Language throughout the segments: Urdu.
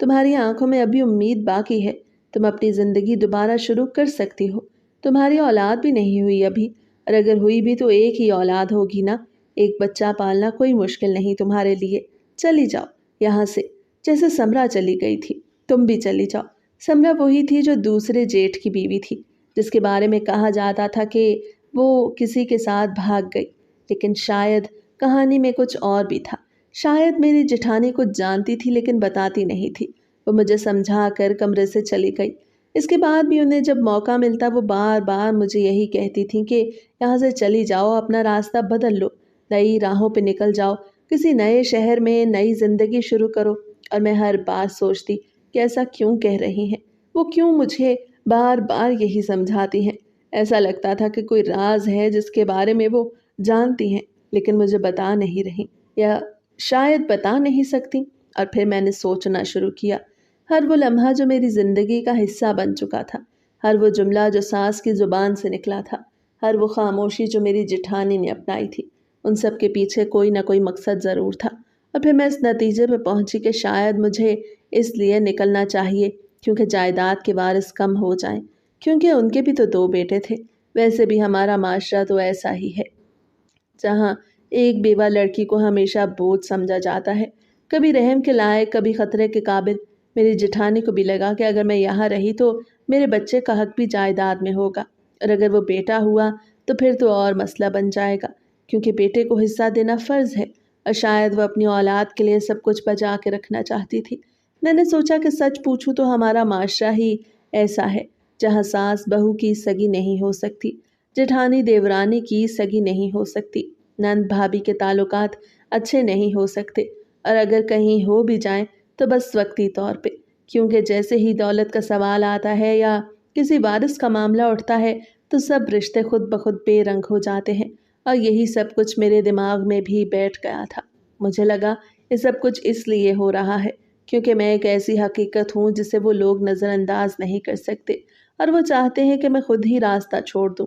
تمہاری آنکھوں میں ابھی امید باقی ہے، تم اپنی زندگی دوبارہ شروع کر سکتی ہو۔ تمہاری اولاد بھی نہیں ہوئی ابھی، اور اگر ہوئی بھی تو ایک ہی اولاد ہوگی نا۔ ایک بچہ پالنا کوئی مشکل نہیں تمہارے لیے۔ چلی جاؤ یہاں سے، جیسے سمرا چلی گئی تھی تم بھی چلی جاؤ۔ سمرا وہی تھی جو دوسرے جیٹھ کی بیوی تھی، جس کے بارے میں کہا جاتا تھا کہ وہ کسی کے ساتھ بھاگ گئی، لیکن شاید کہانی میں کچھ اور بھی تھا۔ شاید میری جٹھانی کچھ جانتی تھی لیکن بتاتی نہیں تھی۔ وہ مجھے سمجھا کر کمرے سے چلی گئی۔ اس کے بعد بھی انہیں جب موقع ملتا وہ بار بار مجھے یہی کہتی تھیں کہ یہاں سے چلی جاؤ، اپنا راستہ بدل لو، نئی راہوں پہ نکل جاؤ، کسی نئے شہر میں نئی زندگی شروع کرو۔ اور میں ہر بار سوچتی کہ ایسا کیوں کہہ رہی ہیں، وہ کیوں مجھے بار بار یہی سمجھاتی ہیں۔ ایسا لگتا تھا کہ کوئی راز ہے جس کے بارے میں وہ جانتی ہیں لیکن مجھے بتا نہیں رہی، یا شاید بتا نہیں سکتی۔ اور پھر میں نے سوچنا شروع کیا، ہر وہ لمحہ جو میری زندگی کا حصہ بن چکا تھا، ہر وہ جملہ جو ساس کی زبان سے نکلا تھا، ہر وہ خاموشی جو میری جٹھانی نے اپنائی تھی، ان سب کے پیچھے کوئی نہ کوئی مقصد ضرور تھا۔ اور پھر میں اس نتیجے پہ پہنچی کہ شاید مجھے اس لیے نکلنا چاہیے کیونکہ جائیداد کے وارث کم ہو جائیں، کیونکہ ان کے بھی تو 2 بیٹے تھے۔ ویسے بھی ہمارا معاشرہ تو ایسا ہی ہے، جہاں ایک بیوہ لڑکی کو ہمیشہ بوجھ سمجھا جاتا ہے، کبھی رحم کے لائق، کبھی خطرے کے قابل۔ میری جٹھانی کو بھی لگا کہ اگر میں یہاں رہی تو میرے بچے کا حق بھی جائیداد میں ہوگا، اور اگر وہ بیٹا ہوا تو پھر تو اور مسئلہ بن جائے گا، کیونکہ بیٹے کو حصہ دینا فرض ہے، اور شاید وہ اپنی اولاد کے لیے سب کچھ بچا کے رکھنا چاہتی تھی۔ میں نے سوچا کہ سچ پوچھوں تو ہمارا معاشرہ ہی ایسا ہے، جہاں ساس بہو کی سگی نہیں ہو سکتی، جٹھانی دیورانی کی سگی نہیں ہو سکتی، نند بھابھی کے تعلقات اچھے نہیں ہو سکتے، اور اگر کہیں ہو بھی جائیں تو بس وقتی طور پہ، کیونکہ جیسے ہی دولت کا سوال آتا ہے یا کسی وارث کا معاملہ اٹھتا ہے تو سب رشتے خود بخود بے رنگ ہو جاتے ہیں۔ اور یہی سب کچھ میرے دماغ میں بھی بیٹھ گیا تھا۔ مجھے لگا یہ سب کچھ اس لیے ہو رہا ہے کیونکہ میں ایک ایسی حقیقت ہوں جسے وہ لوگ نظر انداز نہیں کر سکتے، اور وہ چاہتے ہیں کہ میں خود ہی راستہ چھوڑ دوں،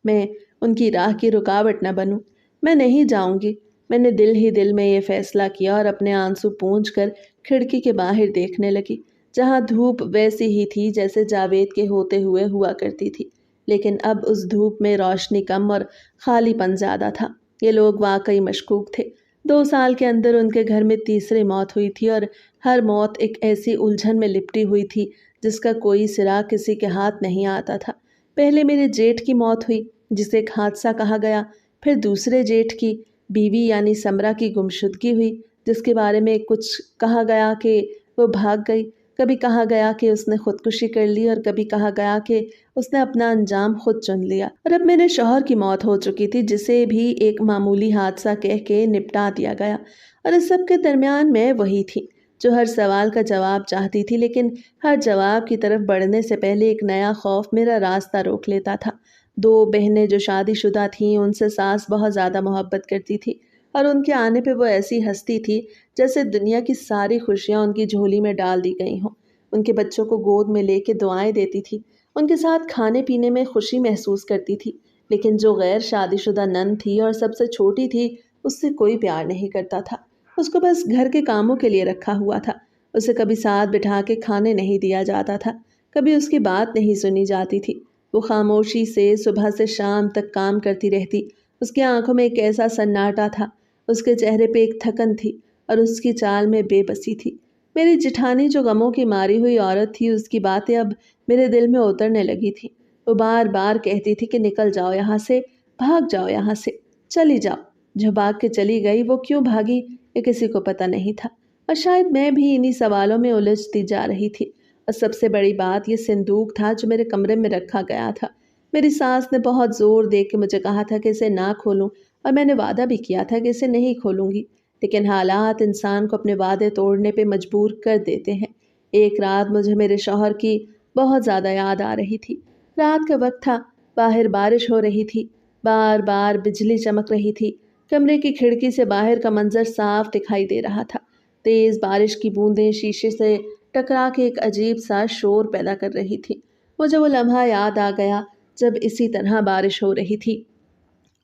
میں ان کی راہ کی رکاوٹ نہ بنوں۔ میں نہیں جاؤں گی، میں نے دل ہی دل میں یہ فیصلہ کیا اور اپنے آنسو پونچھ کر کھڑکی کے باہر دیکھنے لگی، جہاں دھوپ ویسی ہی تھی جیسے جاوید کے ہوتے ہوئے ہوا کرتی تھی، لیکن اب اس دھوپ میں روشنی کم اور خالی پن زیادہ تھا۔ یہ لوگ واقعی مشکوک تھے۔ 2 سال کے اندر ان کے گھر میں تیسری موت ہوئی تھی، اور ہر موت ایک ایسی الجھن میں لپٹی ہوئی تھی جس کا کوئی سرا کسی کے ہاتھ نہیں آتا تھا۔ پہلے میرے جیٹھ کی موت ہوئی جسے ایک حادثہ کہا گیا، پھر دوسرے جیٹھ کی بیوی یعنی سمرا کی گمشدگی ہوئی جس کے بارے میں کچھ کہا گیا کہ وہ بھاگ گئی، کبھی کہا گیا کہ اس نے خودکشی کر لی، اور کبھی کہا گیا کہ اس نے اپنا انجام خود چن لیا۔ اور اب میرے شوہر کی موت ہو چکی تھی جسے بھی ایک معمولی حادثہ کہہ کے نپٹا دیا گیا، اور اس سب کے درمیان میں وہی تھی جو ہر سوال کا جواب چاہتی تھی، لیکن ہر جواب کی طرف بڑھنے سے پہلے ایک نیا خوف میرا راستہ روک لیتا تھا۔ 2 بہنیں جو شادی شدہ تھیں، ان سے ساس بہت زیادہ محبت کرتی تھی، اور ان کے آنے پہ وہ ایسی ہستی تھی جیسے دنیا کی ساری خوشیاں ان کی جھولی میں ڈال دی گئی ہوں۔ ان کے بچوں کو گود میں لے کے دعائیں دیتی تھی، ان کے ساتھ کھانے پینے میں خوشی محسوس کرتی تھی، لیکن جو غیر شادی شدہ نند تھی اور سب سے چھوٹی تھی اس سے کوئی پیار نہیں کرتا تھا۔ اس کو بس گھر کے کاموں کے لیے رکھا ہوا تھا۔ اسے کبھی ساتھ بٹھا کے کھانے نہیں دیا جاتا تھا، کبھی اس کی بات نہیں سنی جاتی تھی۔ وہ خاموشی سے صبح سے شام تک کام کرتی رہتی، اس کی آنکھوں میں ایک ایسا سناٹا تھا، اس کے چہرے پہ ایک تھکن تھی، اور اس کی چال میں بے بسی تھی۔ میری جٹھانی جو غموں کی ماری ہوئی عورت تھی، اس کی باتیں اب میرے دل میں اترنے لگی تھی۔ وہ بار بار کہتی تھی کہ نکل جاؤ یہاں سے، بھاگ جاؤ یہاں سے، چلی جاؤ۔ جو بھاگ کے چلی گئی وہ کیوں بھاگی یہ کسی کو پتہ نہیں تھا، اور شاید میں بھی انہی سوالوں میں الجھتی جا رہی تھی۔ اور سب سے بڑی بات یہ صندوق تھا جو میرے کمرے میں رکھا گیا تھا۔ میری ساس نے بہت زور دے کے مجھے کہا تھا کہ اسے نہ کھولوں، اور میں نے وعدہ بھی کیا تھا کہ اسے نہیں کھولوں گی، لیکن حالات انسان کو اپنے وعدے توڑنے پہ مجبور کر دیتے ہیں۔ ایک رات مجھے میرے شوہر کی بہت زیادہ یاد آ رہی تھی۔ رات کا وقت تھا، باہر بارش ہو رہی تھی، بار بار بجلی چمک رہی تھی، کمرے کی کھڑکی سے باہر کا منظر صاف دکھائی دے رہا تھا۔ تیز بارش کی بوندیں شیشے سے ٹکرا کے ایک عجیب سا شور پیدا کر رہی تھی۔ مجھے وہ لمحہ یاد آ گیا جب اسی طرح بارش ہو رہی تھی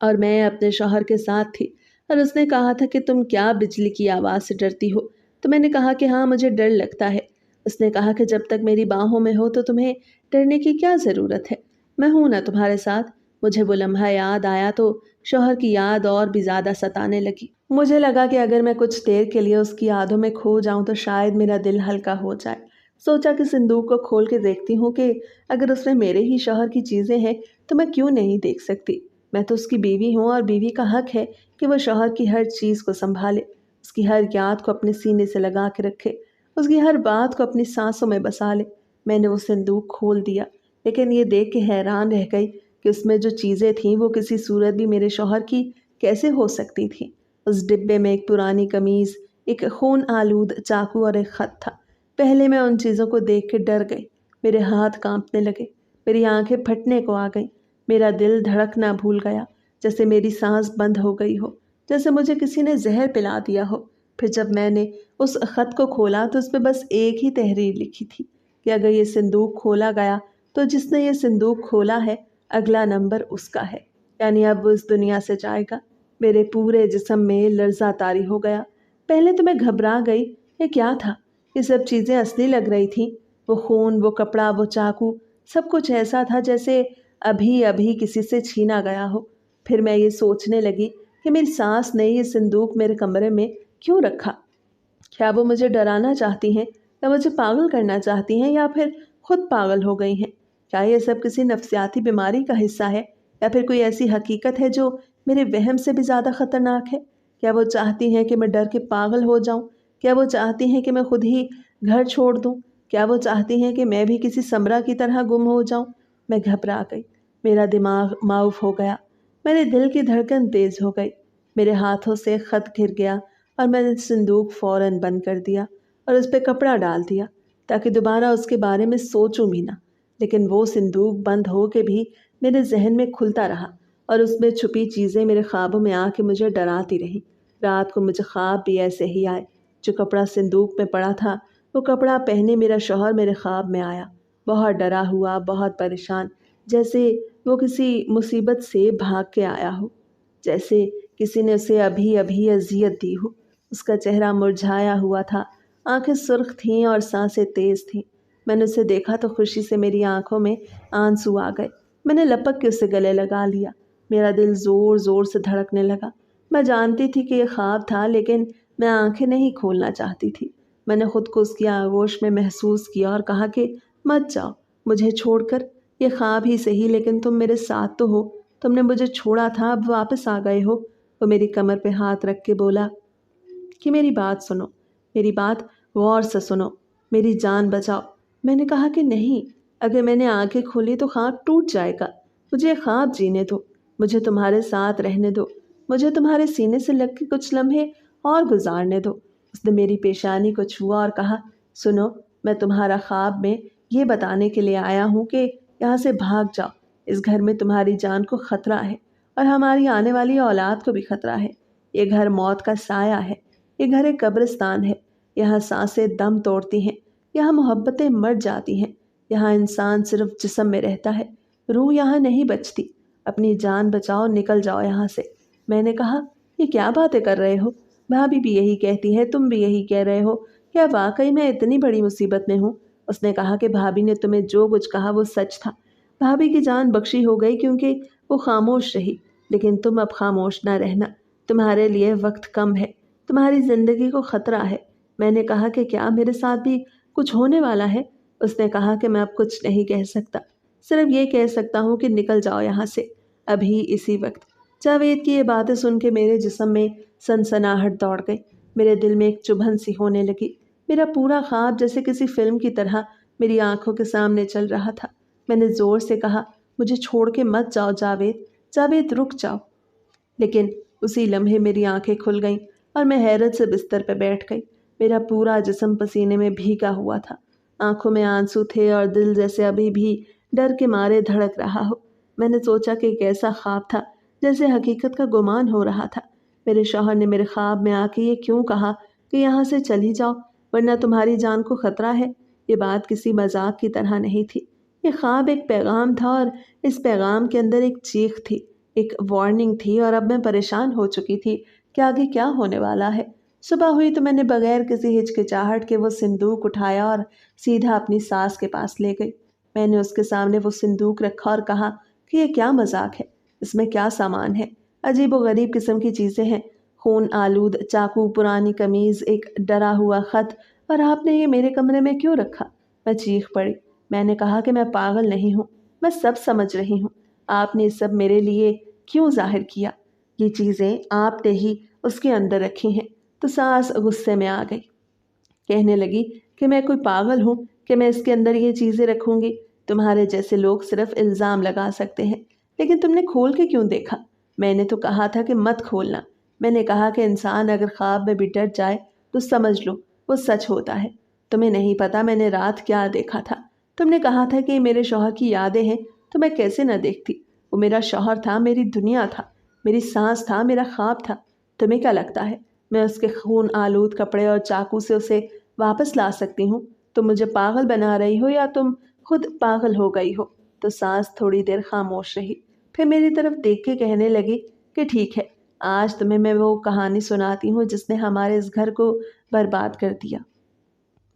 اور میں اپنے شوہر کے ساتھ تھی، اور اس نے کہا تھا کہ تم کیا بجلی کی آواز سے ڈرتی ہو، تو میں نے کہا کہ ہاں مجھے ڈر لگتا ہے۔ اس نے کہا کہ جب تک میری باہوں میں ہو تو تمہیں ڈرنے کی کیا ضرورت ہے، میں ہوں نا تمہارے ساتھ۔ مجھے وہ لمحہ یاد آیا تو شوہر کی یاد اور بھی زیادہ ستانے لگی۔ مجھے لگا کہ اگر میں کچھ دیر کے لیے اس کی یادوں میں کھو جاؤں تو شاید میرا دل ہلکا ہو جائے۔ سوچا کہ صندوق کو کھول کے دیکھتی ہوں کہ اگر اس میں میرے ہی شوہر کی چیزیں ہیں تو میں کیوں نہیں دیکھ سکتی۔ میں تو اس کی بیوی ہوں اور بیوی کا حق ہے کہ وہ شوہر کی ہر چیز کو سنبھالے، اس کی ہر یاد کو اپنے سینے سے لگا کے رکھے، اس کی ہر بات کو اپنی سانسوں میں بسا لے۔ میں نے وہ صندوق کھول دیا، لیکن یہ دیکھ کے حیران رہ گئی کہ اس میں جو چیزیں تھیں وہ کسی صورت بھی میرے شوہر کی کیسے ہو سکتی تھیں۔ اس ڈبے میں ایک پرانی قمیض، ایک خون آلود چاقو اور ایک خط تھا۔ پہلے میں ان چیزوں کو دیکھ کے ڈر گئی، میرے ہاتھ کانپنے لگے، میری آنکھیں پھٹنے کو آ گئیں، میرا دل دھڑکنا بھول گیا، جیسے میری سانس بند ہو گئی ہو، جیسے مجھے کسی نے زہر پلا دیا ہو۔ پھر جب میں نے اس خط کو کھولا تو اس پہ بس ایک ہی تحریر لکھی تھی کہ اگر یہ صندوق کھولا گیا تو جس نے یہ صندوق کھولا ہے اگلا نمبر اس کا ہے، یعنی اب وہ اس دنیا سے جائے گا۔ میرے پورے جسم میں لرزہ طاری ہو گیا۔ پہلے تو میں گھبرا گئی، یہ کیا تھا؟ یہ سب چیزیں اصلی لگ رہی تھیں، وہ خون، وہ کپڑا، وہ چاقو، سب کچھ ایسا تھا جیسے ابھی ابھی کسی سے چھینا گیا ہو۔ پھر میں یہ سوچنے لگی کہ میری ساس نے یہ صندوق میرے کمرے میں کیوں رکھا؟ کیا وہ مجھے ڈرانا چاہتی ہیں، یا مجھے پاگل کرنا چاہتی ہیں، یا پھر خود پاگل ہو گئی ہیں؟ کیا یہ سب کسی نفسیاتی بیماری کا حصہ ہے، یا پھر کوئی ایسی حقیقت ہے جو میرے وہم سے بھی زیادہ خطرناک ہے؟ کیا وہ چاہتی ہیں کہ میں ڈر کے پاگل ہو جاؤں؟ کیا وہ چاہتی ہیں کہ میں خود ہی گھر چھوڑ دوں؟ کیا وہ چاہتی ہیں کہ میں بھی کسی سمرا کی طرح گم ہو جاؤں؟ میں گھبرا گئی، میرا دماغ معاف ہو گیا، میرے دل کی دھڑکن تیز ہو گئی، میرے ہاتھوں سے خط گر گیا اور میں نے صندوق فوراً بند کر دیا اور اس پہ کپڑا ڈال دیا تاکہ دوبارہ اس کے بارے میں سوچوں بھی نہ۔ لیکن وہ صندوق بند ہو کے بھی میرے ذہن میں کھلتا رہا اور اس میں چھپی چیزیں میرے خوابوں میں آ کے مجھے ڈراتی رہیں۔ رات کو مجھے خواب بھی ایسے ہی آئے۔ جو کپڑا صندوق میں پڑا تھا وہ کپڑا پہنے میرا شوہر میرے خواب میں آیا، بہت ڈرا ہوا، بہت پریشان، جیسے وہ کسی مصیبت سے بھاگ کے آیا ہو، جیسے کسی نے اسے ابھی ابھی اذیت دی ہو۔ اس کا چہرہ مرجھایا ہوا تھا، آنکھیں سرخ تھیں اور سانسیں تیز تھیں۔ میں نے اسے دیکھا تو خوشی سے میری آنکھوں میں آنسو آ گئے۔ میں نے لپک کے اسے گلے لگا لیا، میرا دل زور زور سے دھڑکنے لگا۔ میں جانتی تھی کہ یہ خواب تھا، لیکن میں آنکھیں نہیں کھولنا چاہتی تھی۔ میں نے خود کو اس کی آغوش میں محسوس کیا اور کہا کہ مت جاؤ مجھے چھوڑ کر، یہ خواب ہی صحیح لیکن تم میرے ساتھ تو ہو، تم نے مجھے چھوڑا تھا، اب واپس آ گئے ہو۔ وہ میری کمر پہ ہاتھ رکھ کے بولا کہ میری بات سنو، میری بات غور سے سنو، میری جان بچاؤ۔ میں نے کہا کہ نہیں، اگر میں نے آنکھیں کھولی تو خواب ٹوٹ جائے گا، مجھے خواب جینے دو، مجھے تمہارے ساتھ رہنے دو، مجھے تمہارے سینے سے لگ کے کچھ لمحے اور گزارنے دو۔ اس نے میری پیشانی کو چھوا اور کہا سنو، میں تمہارا خواب میں یہ بتانے کے لیے آیا ہوں کہ یہاں سے بھاگ جاؤ، اس گھر میں تمہاری جان کو خطرہ ہے اور ہماری آنے والی اولاد کو بھی خطرہ ہے۔ یہ گھر موت کا سایہ ہے، یہ گھر ایک قبرستان ہے، یہاں سانسیں دم توڑتی ہیں، یہاں محبتیں مر جاتی ہیں، یہاں انسان صرف جسم میں رہتا ہے، روح یہاں نہیں بچتی۔ اپنی جان بچاؤ، نکل جاؤ یہاں سے۔ میں نے کہا یہ کیا باتیں کر رہے ہو؟ بھابھی بھی یہی کہتی ہے، تم بھی یہی کہہ رہے ہو، کیا واقعی میں اتنی بڑی مصیبت میں ہوں؟ اس نے کہا کہ بھابھی نے تمہیں جو کچھ کہا وہ سچ تھا، بھابھی کی جان بخشی ہو گئی کیونکہ وہ خاموش رہی، لیکن تم اب خاموش نہ رہنا، تمہارے لیے وقت کم ہے، تمہاری زندگی کو خطرہ ہے۔ میں نے کہا کہ کیا میرے ساتھ بھی کچھ ہونے والا ہے؟ اس نے کہا کہ میں اب کچھ نہیں کہہ سکتا، صرف یہ کہہ سکتا ہوں کہ نکل جاؤ یہاں سے، ابھی اسی وقت۔ جاوید کی یہ باتیں سن کے میرے جسم میں سنسناہٹ دوڑ گئی، میرے دل میں ایک چبھن سی ہونے لگی، میرا پورا خواب جیسے کسی فلم کی طرح میری آنکھوں کے سامنے چل رہا تھا۔ میں نے زور سے کہا مجھے چھوڑ کے مت جاؤ جاوید، جاوید رک جاؤ۔ لیکن اسی لمحے میری آنکھیں کھل گئیں اور میں حیرت سے بستر پہ بیٹھ گئی۔ میرا پورا جسم پسینے میں بھیگا ہوا تھا، آنکھوں میں آنسو تھے اور دل جیسے ابھی بھی ڈر کے مارے دھڑک رہا ہو۔ میں نے سوچا کہ ایک ایسا خواب تھا جیسے حقیقت کا گمان ہو رہا تھا۔ میرے شوہر نے میرے خواب میں آ کے یہ کیوں کہا کہ یہاں سے چلی جاؤ ورنہ تمہاری جان کو خطرہ ہے؟ یہ بات کسی مذاق کی طرح نہیں تھی، یہ خواب ایک پیغام تھا اور اس پیغام کے اندر ایک چیخ تھی، ایک وارننگ تھی، اور اب میں پریشان ہو چکی تھی کہ آگے کیا ہونے والا ہے۔ صبح ہوئی تو میں نے بغیر کسی ہچکچاہٹ کے وہ صندوق اٹھایا اور سیدھا اپنی ساس کے پاس لے گئی۔ میں نے اس کے سامنے وہ صندوق رکھا اور کہا کہ یہ کیا مذاق ہے، اس میں کیا سامان ہے؟ عجیب و غریب قسم کی چیزیں ہیں، خون آلود چاقو، پرانی قمیض، ایک ڈرا ہوا خط، اور آپ نے یہ میرے کمرے میں کیوں رکھا؟ میں چیخ پڑی۔ میں نے کہا کہ میں پاگل نہیں ہوں، میں سب سمجھ رہی ہوں، آپ نے یہ سب میرے لیے کیوں ظاہر کیا؟ یہ چیزیں آپ نے ہی اس کے اندر رکھی ہیں۔ تو ساس غصے میں آ گئی، کہنے لگی کہ میں کوئی پاگل ہوں کہ میں اس کے اندر یہ چیزیں رکھوں گی؟ تمہارے جیسے لوگ صرف الزام لگا سکتے ہیں، لیکن تم نے کھول کے کیوں دیکھا؟ میں نے تو کہا تھا کہ مت کھولنا۔ میں نے کہا کہ انسان اگر خواب میں بھی ڈر جائے تو سمجھ لو وہ سچ ہوتا ہے۔ تمہیں نہیں پتا میں نے رات کیا دیکھا تھا۔ تم نے کہا تھا کہ یہ میرے شوہر کی یادیں ہیں، تو میں کیسے نہ دیکھتی؟ وہ میرا شوہر تھا، میری دنیا تھا، میری سانس تھا، میرا خواب تھا۔ تمہیں کیا لگتا ہے میں اس کے خون آلود کپڑے اور چاقو سے اسے واپس لا سکتی ہوں؟ تم مجھے پاگل بنا رہی ہو یا تم خود پاگل ہو گئی ہو؟ تو سانس تھوڑی دیر خاموش رہی، پھر میری طرف دیکھ کے کہنے لگی کہ ٹھیک ہے، آج تمہیں میں وہ کہانی سناتی ہوں جس نے ہمارے اس گھر کو برباد کر دیا۔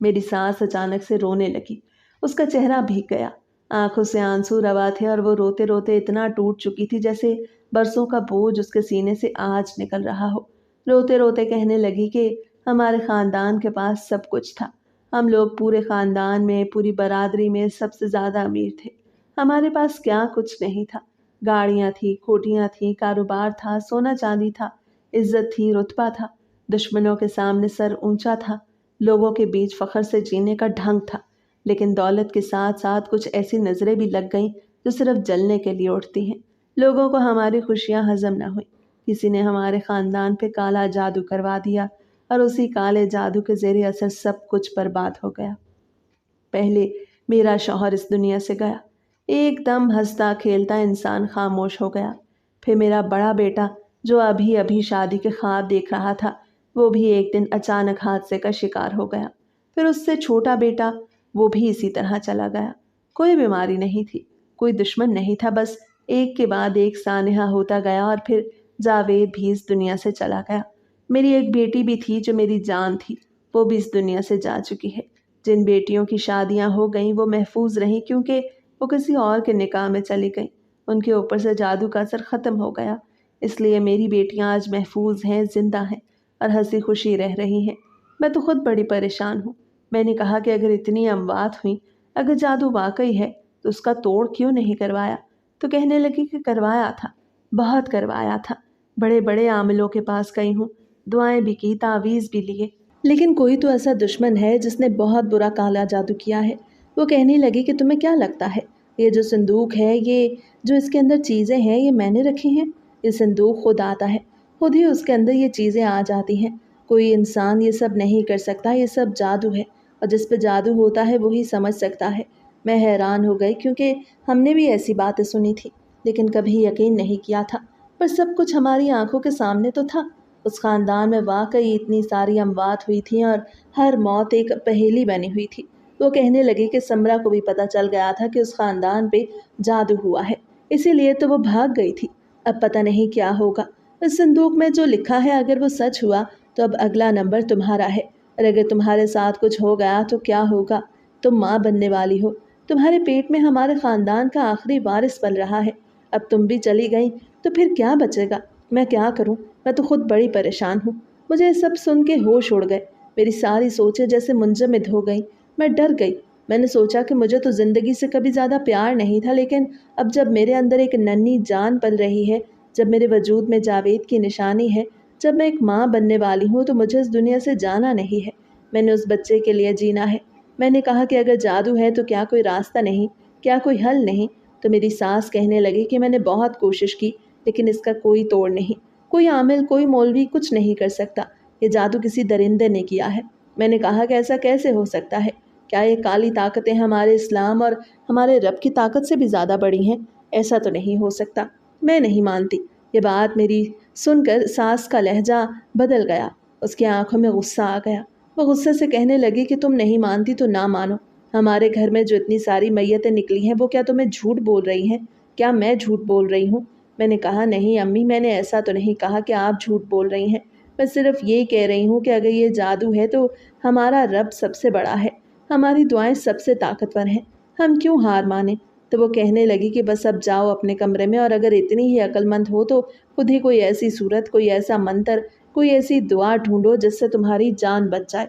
میری سانس اچانک سے رونے لگی، اس کا چہرہ بھیگ گیا، آنکھوں سے آنسو روا تھے اور وہ روتے روتے اتنا ٹوٹ چکی تھی جیسے برسوں کا بوجھ اس کے سینے سے آج نکل رہا ہو۔ روتے روتے کہنے لگی کہ ہمارے خاندان کے پاس سب کچھ تھا، ہم لوگ پورے خاندان میں، پوری برادری میں سب سے زیادہ امیر تھے۔ ہمارے پاس کیا کچھ نہیں تھا، گاڑیاں تھیں، کوٹھیاں تھیں، کاروبار تھا، سونا چاندی تھا، عزت تھی، رتبہ تھا، دشمنوں کے سامنے سر اونچا تھا، لوگوں کے بیچ فخر سے جینے کا ڈھنگ تھا۔ لیکن دولت کے ساتھ ساتھ کچھ ایسی نظریں بھی لگ گئیں جو صرف جلنے کے لیے اٹھتی ہیں۔ لوگوں کو ہماری خوشیاں ہضم نہ ہوئیں، کسی نے ہمارے خاندان پہ کالا جادو کروا دیا اور اسی کالے جادو کے زیر اثر سب کچھ برباد ہو گیا۔ پہلے میرا شوہر اس دنیا سے گیا، ایک دم ہنستا کھیلتا انسان خاموش ہو گیا۔ پھر میرا بڑا بیٹا جو ابھی ابھی شادی کے خواب دیکھ رہا تھا، وہ بھی ایک دن اچانک حادثے کا شکار ہو گیا۔ پھر اس سے چھوٹا بیٹا، وہ بھی اسی طرح چلا گیا۔ کوئی بیماری نہیں تھی، کوئی دشمن نہیں تھا، بس ایک کے بعد ایک سانحہ ہوتا گیا اور پھر جاوید بھی اس دنیا سے چلا گیا۔ میری ایک بیٹی بھی تھی جو میری جان تھی، وہ بھی اس دنیا سے جا چکی ہے۔ جن بیٹیوں کی شادیاں ہو گئیں وہ محفوظ رہیں کیونکہ وہ کسی اور کے نکاح میں چلی گئیں، ان کے اوپر سے جادو کا اثر ختم ہو گیا، اس لیے میری بیٹیاں آج محفوظ ہیں، زندہ ہیں اور ہنسی خوشی رہ رہی ہیں۔ میں تو خود بڑی پریشان ہوں۔ میں نے کہا کہ اگر اتنی اموات ہوئیں، اگر جادو واقعی ہے تو اس کا توڑ کیوں نہیں کروایا؟ تو کہنے لگی کہ کروایا تھا، بہت کروایا تھا، بڑے بڑے عاملوں کے پاس گئی ہوں، دعائیں بھی کی، تعویذ بھی لیے، لیکن کوئی تو ایسا دشمن ہے جس نے بہت برا کالا جادو کیا ہے۔ وہ کہنے لگی کہ تمہیں کیا لگتا ہے یہ جو صندوق ہے، یہ جو اس کے اندر چیزیں ہیں، یہ میں نے رکھی ہیں؟ یہ صندوق خود آتا ہے، خود ہی اس کے اندر یہ چیزیں آ جاتی ہیں۔ کوئی انسان یہ سب نہیں کر سکتا، یہ سب جادو ہے، اور جس پہ جادو ہوتا ہے وہی سمجھ سکتا ہے۔ میں حیران ہو گئی کیونکہ ہم نے بھی ایسی باتیں سنی تھی لیکن کبھی یقین نہیں کیا تھا، پر سب کچھ ہماری آنکھوں کے سامنے تو تھا۔ اس خاندان میں واقعی اتنی ساری اموات ہوئی تھیں اور ہر موت ایک پہیلی بنی ہوئی تھی۔ وہ کہنے لگی کہ سمرا کو بھی پتہ چل گیا تھا کہ اس خاندان پہ جادو ہوا ہے، اسی لیے تو وہ بھاگ گئی تھی۔ اب پتہ نہیں کیا ہوگا۔ اس صندوق میں جو لکھا ہے اگر وہ سچ ہوا تو اب اگلا نمبر تمہارا ہے، اور اگر تمہارے ساتھ کچھ ہو گیا تو کیا ہوگا؟ تم ماں بننے والی ہو، تمہارے پیٹ میں ہمارے خاندان کا آخری وارث پل رہا ہے، اب تم بھی چلی گئی تو پھر کیا بچے گا؟ میں کیا کروں؟ میں تو خود بڑی پریشان ہوں۔ مجھے یہ سب سن کے ہوش اڑ گئے، میری ساری سوچیں جیسے منجمد ہو گئیں، میں ڈر گئی۔ میں نے سوچا کہ مجھے تو زندگی سے کبھی زیادہ پیار نہیں تھا، لیکن اب جب میرے اندر ایک ننھی جان پل رہی ہے، جب میرے وجود میں جاوید کی نشانی ہے، جب میں ایک ماں بننے والی ہوں تو مجھے اس دنیا سے جانا نہیں ہے، میں نے اس بچے کے لیے جینا ہے۔ میں نے کہا کہ اگر جادو ہے تو کیا کوئی راستہ نہیں، کیا کوئی حل نہیں؟ تو میری ساس کہنے لگی کہ میں نے بہت کوشش کی لیکن اس کا کوئی توڑ نہیں، کوئی عامل، کوئی مولوی کچھ نہیں کر سکتا، یہ جادو کسی درندے نے کیا ہے۔ میں نے کہا کہ ایسا کیسے ہو سکتا ہے؟ کیا یہ کالی طاقتیں ہمارے اسلام اور ہمارے رب کی طاقت سے بھی زیادہ بڑی ہیں؟ ایسا تو نہیں ہو سکتا، میں نہیں مانتی۔ یہ بات میری سن کر ساس کا لہجہ بدل گیا، اس کی آنکھوں میں غصہ آ گیا۔ وہ غصے سے کہنے لگی کہ تم نہیں مانتی تو نہ مانو، ہمارے گھر میں جو اتنی ساری میتیں نکلی ہیں وہ کیا تمہیں جھوٹ بول رہی ہیں؟ کیا میں جھوٹ بول رہی ہوں؟ میں نے کہا نہیں امی، میں نے ایسا تو نہیں کہا کہ آپ جھوٹ بول رہی ہیں، میں صرف یہ کہہ رہی ہوں کہ اگر یہ جادو ہے تو ہمارا رب سب سے بڑا ہے، ہماری دعائیں سب سے طاقتور ہیں، ہم کیوں ہار مانیں؟ تو وہ کہنے لگی کہ بس اب جاؤ اپنے کمرے میں، اور اگر اتنی ہی عقل مند ہو تو خود ہی کوئی ایسی صورت، کوئی ایسا منتر، کوئی ایسی دعا ڈھونڈو جس سے تمہاری جان بچ جائے،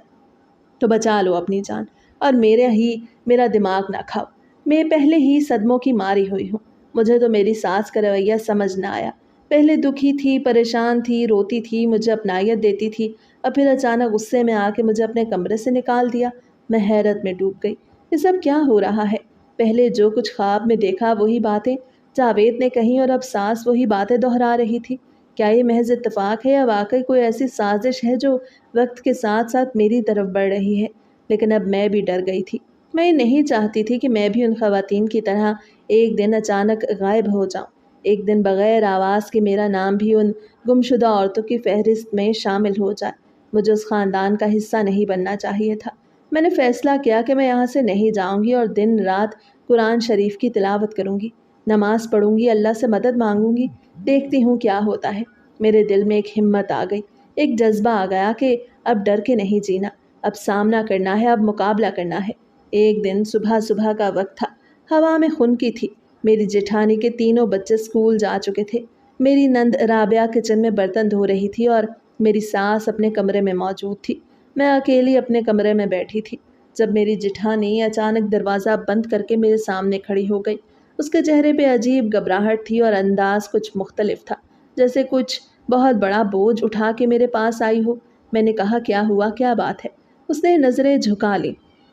تو بچا لو اپنی جان، اور میرا دماغ نہ کھاؤ۔ میں پہلے ہی صدموں کی ماری ہوئی ہوں، مجھے تو میری ساس کا رویہ سمجھ نہ آیا۔ پہلے دکھی تھی، پریشان تھی، روتی تھی، مجھے اپنائیت دیتی تھی، اور پھر اچانک غصے میں آ کے مجھے اپنے کمرے سے نکال دیا۔ میں حیرت میں ڈوب گئی، یہ سب کیا ہو رہا ہے؟ پہلے جو کچھ خواب میں دیکھا وہی باتیں جاوید نے کہیں، اور اب ساس وہی باتیں دہرا رہی تھی۔ کیا یہ محض اتفاق ہے یا واقعی کوئی ایسی سازش ہے جو وقت کے ساتھ ساتھ میری طرف بڑھ رہی ہے؟ لیکن اب میں بھی ڈر گئی تھی۔ میں یہ نہیں چاہتی تھی کہ میں بھی ان خواتین کی طرح ایک دن اچانک غائب ہو جاؤں، ایک دن بغیر آواز کے میرا نام بھی ان گمشدہ عورتوں کی فہرست میں شامل ہو جائے۔ مجھے اس خاندان کا حصہ نہیں بننا چاہیے تھا۔ میں نے فیصلہ کیا کہ میں یہاں سے نہیں جاؤں گی، اور دن رات قرآن شریف کی تلاوت کروں گی، نماز پڑھوں گی، اللہ سے مدد مانگوں گی، دیکھتی ہوں کیا ہوتا ہے۔ میرے دل میں ایک ہمت آ گئی، ایک جذبہ آ گیا کہ اب ڈر کے نہیں جینا، اب سامنا کرنا ہے، اب مقابلہ کرنا ہے۔ ایک دن صبح کا وقت تھا، ہوا میں خنکی تھی، میری جیٹھانی کے تینوں بچے اسکول جا چکے تھے، میری نند رابعہ کچن میں برتن دھو رہی تھی، اور میری ساس اپنے کمرے میں موجود تھی۔ میں اکیلی اپنے کمرے میں بیٹھی تھی جب میری جیٹھانی اچانک دروازہ بند کر کے میرے سامنے کھڑی ہو گئی۔ اس کے چہرے پہ عجیب گھبراہٹ تھی، اور انداز کچھ مختلف تھا، جیسے کچھ بہت بڑا بوجھ اٹھا کے میرے پاس آئی ہو۔ میں نے کہا کیا ہوا، کیا بات ہے؟ اس نے نظریں جھکا لی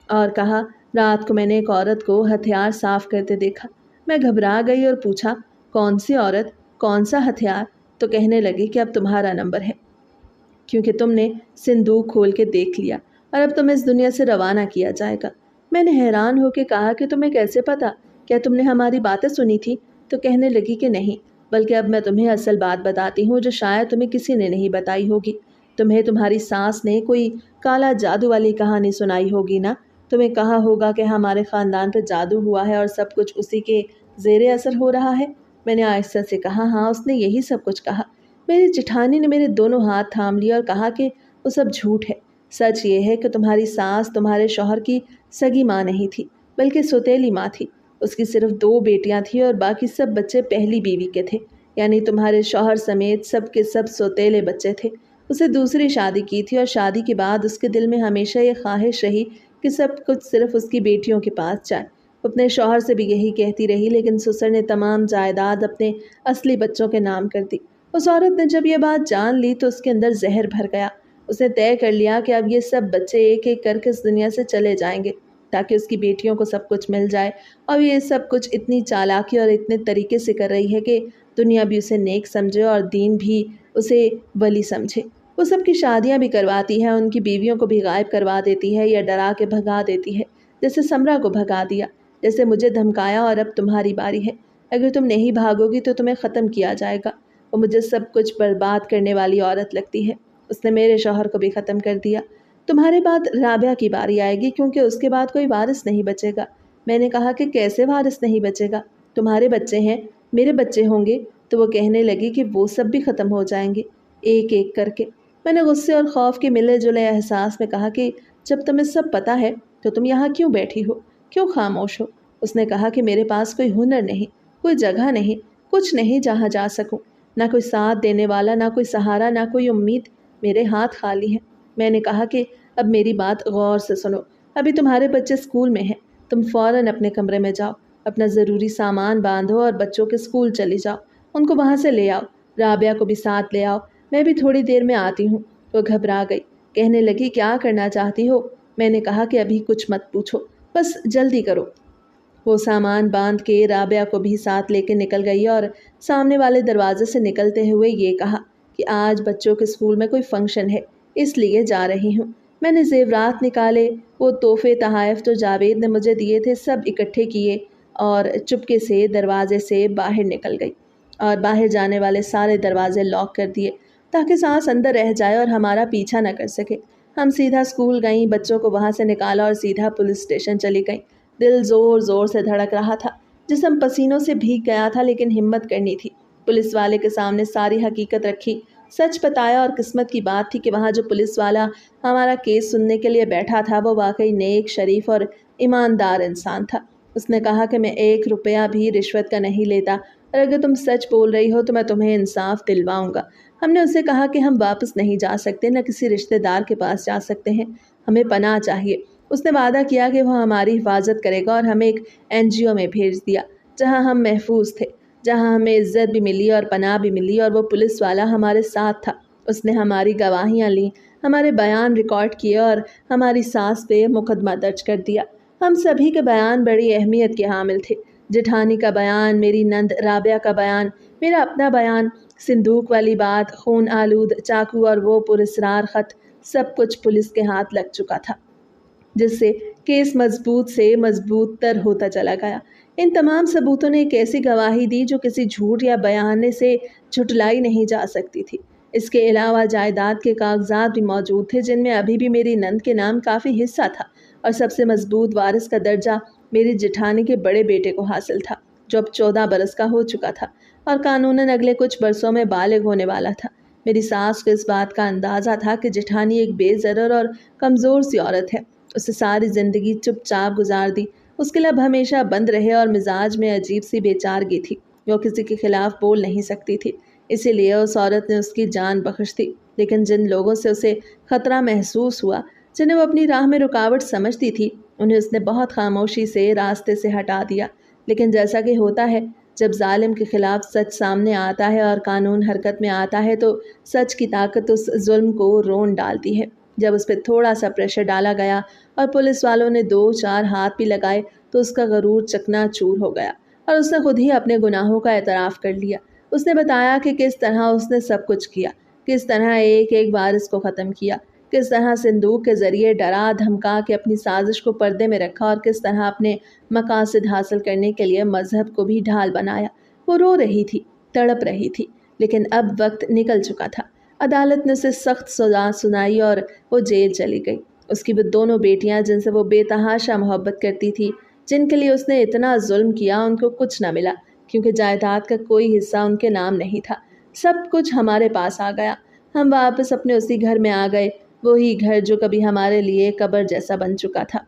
اور کہا رات کو میں نے ایک عورت کو ہتھیار صاف کرتے دیکھا۔ میں گھبرا گئی اور پوچھا کون سی عورت، کون سا ہتھیار؟ تو کہنے لگی کہ اب تمہارا نمبر ہے، کیونکہ تم نے صندوق کھول کے دیکھ لیا، اور اب تمہیں اس دنیا سے روانہ کیا جائے گا۔ میں نے حیران ہو کے کہا کہ تمہیں کیسے پتا؟ کیا تم نے ہماری باتیں سنی تھی؟ تو کہنے لگی کہ نہیں، بلکہ اب میں تمہیں اصل بات بتاتی ہوں جو شاید تمہیں کسی نے نہیں بتائی ہوگی۔ تمہیں تمہاری ساس نے کوئی کالا جادو والی کہانی سنائی ہوگی نا؟ تمہیں کہا ہوگا کہ ہمارے خاندان پہ جادو ہوا ہے اور سب کچھ اسی کے زیر اثر ہو رہا ہے۔ میں نے آہستہ سے کہا ہاں، اس نے یہی سب کچھ کہا۔ میری جٹھانی نے میرے دونوں ہاتھ تھام لیے اور کہا کہ وہ سب جھوٹ ہے۔ سچ یہ ہے کہ تمہاری ساس تمہارے شوہر کی سگی ماں نہیں تھی، بلکہ سوتیلی ماں تھی۔ اس کی صرف 2 بیٹیاں تھیں اور باقی سب بچے پہلی بیوی کے تھے، یعنی تمہارے شوہر سمیت سب کے سب سوتیلے بچے تھے۔ اسے دوسری شادی کی تھی، اور شادی کے بعد اس کے دل میں ہمیشہ یہ خواہش رہی کہ سب کچھ صرف اس کی بیٹیوں کے پاس جائے۔ وہ اپنے شوہر سے بھی یہی کہتی رہی، لیکن سسر نے تمام جائیداد اپنے اصلی بچوں کے نام کر دی۔ اس عورت نے جب یہ بات جان لی تو اس کے اندر زہر بھر گیا۔ اس نے طے کر لیا کہ اب یہ سب بچے ایک ایک کر کے اس دنیا سے چلے جائیں گے تاکہ اس کی بیٹیوں کو سب کچھ مل جائے، اور یہ سب کچھ اتنی چالاکی اور اتنے طریقے سے کر رہی ہے کہ دنیا بھی اسے نیک سمجھے اور دین بھی اسے ولی سمجھے۔ وہ سب کی شادیاں بھی کرواتی ہے، ان کی بیویوں کو بھی غائب کروا دیتی ہے یا ڈرا کے بھگا دیتی ہے، جیسے سمرا کو بھگا دیا، جیسے مجھے دھمکایا، اور اب تمہاری باری ہے۔ اگر تم نہیں بھاگو گی تو تمہیں ختم کیا جائے گا۔ وہ مجھے سب کچھ برباد کرنے والی عورت لگتی ہے، اس نے میرے شوہر کو بھی ختم کر دیا۔ تمہارے بعد رابعہ کی باری آئے گی، کیونکہ اس کے بعد کوئی وارث نہیں بچے گا۔ میں نے کہا کہ کیسے وارث نہیں بچے گا؟ تمہارے بچے ہیں، میرے بچے ہوں گے۔ تو وہ کہنے لگی کہ وہ سب بھی ختم ہو جائیں گے، ایک ایک کر کے۔ میں نے غصے اور خوف کے ملے جلے احساس میں کہا کہ جب تمہیں سب پتہ ہے تو تم یہاں کیوں بیٹھی ہو، کیوں خاموش ہو؟ اس نے کہا کہ میرے پاس کوئی ہنر نہیں، کوئی جگہ نہیں، کچھ نہیں جہاں جا سکوں، نہ کوئی ساتھ دینے والا، نہ کوئی سہارا، نہ کوئی امید، میرے ہاتھ خالی ہیں۔ میں نے کہا کہ اب میری بات غور سے سنو، ابھی تمہارے بچے اسکول میں ہیں، تم فوراً اپنے کمرے میں جاؤ، اپنا ضروری سامان باندھو اور بچوں کے اسکول چلی جاؤ، ان کو وہاں سے لے آؤ، رابعہ کو بھی ساتھ لے آؤ، میں بھی تھوڑی دیر میں آتی ہوں۔ وہ گھبرا گئی، کہنے لگی کیا کرنا چاہتی ہو؟ میں نے کہا کہ ابھی کچھ مت پوچھو، بس جلدی کرو۔ وہ سامان باندھ کے رابعہ کو بھی ساتھ لے کے نکل گئی اور سامنے والے دروازے سے نکلتے ہوئے یہ کہا کہ آج بچوں کے اسکول میں کوئی فنکشن ہے، اس لیے جا رہی ہوں۔ میں نے زیورات نکالے، وہ تحفے تحائف جو جاوید نے مجھے دیے تھے سب اکٹھے کیے، اور چپکے سے دروازے سے باہر نکل گئی، اور باہر جانے والے سارے دروازے لاک کر دیے تاکہ سانس اندر رہ جائے اور ہمارا پیچھا نہ کر سکے۔ ہم سیدھا اسکول گئیں، بچوں کو وہاں سے نکالا اور سیدھا پولیس اسٹیشن چلی گئیں۔ دل زور زور سے دھڑک رہا تھا، جسم پسینوں سے بھیگ گیا تھا، لیکن ہمت کرنی تھی۔ پولیس والے کے سامنے ساری حقیقت رکھی، سچ بتایا اور قسمت کی بات تھی کہ وہاں جو پولیس والا ہمارا کیس سننے کے لیے بیٹھا تھا وہ واقعی نیک، شریف اور ایماندار انسان تھا۔ اس نے کہا کہ میں 1 روپیہ بھی رشوت کا نہیں لیتا اور اگر تم سچ بول رہی ہو تو میں تمہیں انصاف دلواؤں گا۔ ہم نے اسے کہا کہ ہم واپس نہیں جا سکتے، نہ کسی رشتہ دار کے پاس جا سکتے ہیں، ہمیں پناہ چاہیے۔ اس نے وعدہ کیا کہ وہ ہماری حفاظت کرے گا اور ہمیں ایک NGO میں بھیج دیا جہاں ہم محفوظ تھے، جہاں ہمیں عزت بھی ملی اور پناہ بھی ملی، اور وہ پولیس والا ہمارے ساتھ تھا۔ اس نے ہماری گواہیاں لیں، ہمارے بیان ریکارڈ کیے اور ہماری ساس پہ مقدمہ درج کر دیا۔ ہم سبھی کے بیان بڑی اہمیت کے حامل تھے۔ جٹھانی کا بیان، میری نند رابعہ کا بیان، میرا اپنا بیان، صندوق والی بات، خون آلود چاقو اور وہ پراسرار خط، سب کچھ پولیس کے ہاتھ لگ چکا تھا، جس سے کیس مضبوط سے مضبوط تر ہوتا چلا گیا۔ ان تمام ثبوتوں نے ایک ایسی گواہی دی جو کسی جھوٹ یا بیانے سے جھٹلائی نہیں جا سکتی تھی۔ اس کے علاوہ جائیداد کے کاغذات بھی موجود تھے جن میں ابھی بھی میری نند کے نام کافی حصہ تھا، اور سب سے مضبوط وارث کا درجہ میری جٹھانی کے بڑے بیٹے کو حاصل تھا جو اب 14 برس کا ہو چکا تھا اور قانوناً اگلے کچھ برسوں میں بالغ ہونے والا تھا۔ میری ساس کو اس بات کا اندازہ تھا کہ جٹھانی ایک بے ضرر اور کمزور سی عورت ہے۔ اسے ساری زندگی چپ چاپ گزار دی، اس کے لب ہمیشہ بند رہے اور مزاج میں عجیب سی بے چارگی تھی، وہ کسی کے خلاف بول نہیں سکتی تھی، اسی لیے اس عورت نے اس کی جان بخش دی۔ لیکن جن لوگوں سے اسے خطرہ محسوس ہوا، جنہیں وہ اپنی راہ میں رکاوٹ سمجھتی تھی، انہیں اس نے بہت خاموشی سے راستے سے ہٹا دیا۔ لیکن جیسا کہ ہوتا ہے جب ظالم کے خلاف سچ سامنے آتا ہے اور قانون حرکت میں آتا ہے تو سچ کی طاقت اس ظلم کو رون ڈالتی ہے۔ جب اس پہ تھوڑا سا پریشر ڈالا گیا اور پولیس والوں نے 2-4 ہاتھ بھی لگائے تو اس کا غرور چکنا چور ہو گیا اور اس نے خود ہی اپنے گناہوں کا اعتراف کر لیا۔ اس نے بتایا کہ کس طرح اس نے سب کچھ کیا، کس طرح ایک ایک وارث کو ختم کیا، کس طرح صندوق کے ذریعے ڈرا دھمکا کے اپنی سازش کو پردے میں رکھا اور کس طرح اپنے مقاصد حاصل کرنے کے لیے مذہب کو بھی ڈھال بنایا۔ وہ رو رہی تھی، تڑپ رہی تھی، لیکن اب وقت نکل چکا تھا۔ عدالت نے اسے سخت سزا سنائی اور وہ جیل چلی گئی۔ اس کی وہ دونوں بیٹیاں جن سے وہ بے تحاشا محبت کرتی تھی، جن کے لیے اس نے اتنا ظلم کیا، ان کو کچھ نہ ملا کیونکہ جائیداد کا کوئی حصہ ان کے نام نہیں تھا۔ سب کچھ ہمارے پاس آ گیا، ہم واپس اپنے اسی گھر میں آ گئے، وہی گھر جو کبھی ہمارے لیے قبر جیسا بن چکا تھا،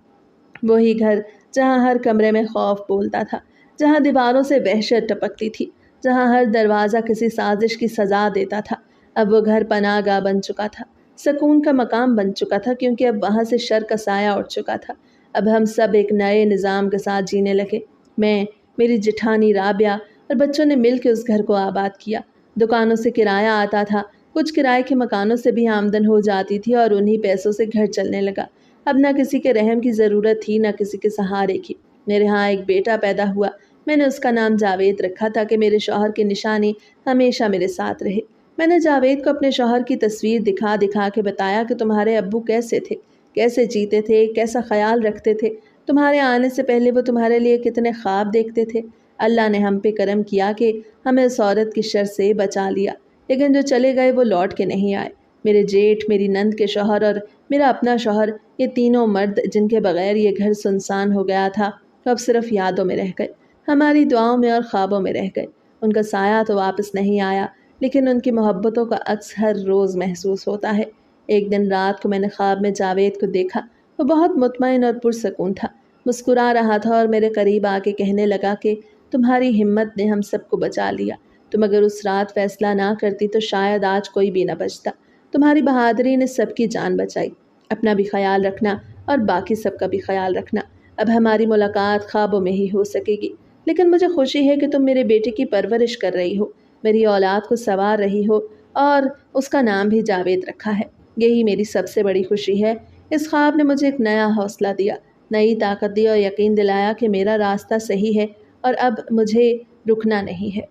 وہی گھر جہاں ہر کمرے میں خوف بولتا تھا، جہاں دیواروں سے وحشت ٹپکتی تھی، جہاں ہر دروازہ کسی سازش کی سزا دیتا تھا۔ اب وہ گھر پناہ گاہ بن چکا تھا، سکون کا مقام بن چکا تھا، کیونکہ اب وہاں سے شر کا سایہ اٹھ چکا تھا۔ اب ہم سب ایک نئے نظام کے ساتھ جینے لگے۔ میں، میری جٹھانی رابعہ اور بچوں نے مل کے اس گھر کو آباد کیا۔ دکانوں سے کرایہ آتا تھا، کچھ کرائے کے مکانوں سے بھی آمدن ہو جاتی تھی اور انہی پیسوں سے گھر چلنے لگا۔ اب نہ کسی کے رحم کی ضرورت تھی، نہ کسی کے سہارے کی۔ میرے ہاں ایک بیٹا پیدا ہوا، میں نے اس کا نام جاوید رکھا تاکہ میرے شوہر کی نشانی ہمیشہ میرے ساتھ رہے۔ میں نے جاوید کو اپنے شوہر کی تصویر دکھا دکھا کے بتایا کہ تمہارے ابو کیسے تھے، کیسے جیتے تھے، کیسا خیال رکھتے تھے، تمہارے آنے سے پہلے وہ تمہارے لیے کتنے خواب دیکھتے تھے۔ اللہ نے ہم پہ کرم کیا کہ ہمیں اس عورت کی شر سے بچا لیا، لیکن جو چلے گئے وہ لوٹ کے نہیں آئے۔ میرے جیٹھ، میری نند کے شوہر اور میرا اپنا شوہر، یہ تینوں مرد جن کے بغیر یہ گھر سنسان ہو گیا تھا، تو اب صرف یادوں میں رہ گئے، ہماری دعاؤں میں اور خوابوں میں رہ گئے۔ ان کا سایہ تو واپس نہیں آیا، لیکن ان کی محبتوں کا عکس ہر روز محسوس ہوتا ہے۔ ایک دن رات کو میں نے خواب میں جاوید کو دیکھا، وہ بہت مطمئن اور پرسکون تھا، مسکرا رہا تھا اور میرے قریب آ کے کہنے لگا کہ تمہاری ہمت نے ہم سب کو بچا لیا، تم اگر اس رات فیصلہ نہ کرتی تو شاید آج کوئی بھی نہ بچتا، تمہاری بہادری نے سب کی جان بچائی، اپنا بھی خیال رکھنا اور باقی سب کا بھی خیال رکھنا۔ اب ہماری ملاقات خوابوں میں ہی ہو سکے گی، لیکن مجھے خوشی ہے کہ تم میرے بیٹے کی پرورش کر رہی ہو، میری اولاد کو سنوار رہی ہو اور اس کا نام بھی جاوید رکھا ہے، یہی میری سب سے بڑی خوشی ہے۔ اس خواب نے مجھے ایک نیا حوصلہ دیا، نئی طاقت دی اور یقین دلایا کہ میرا راستہ صحیح ہے اور اب مجھے رکنا نہیں ہے۔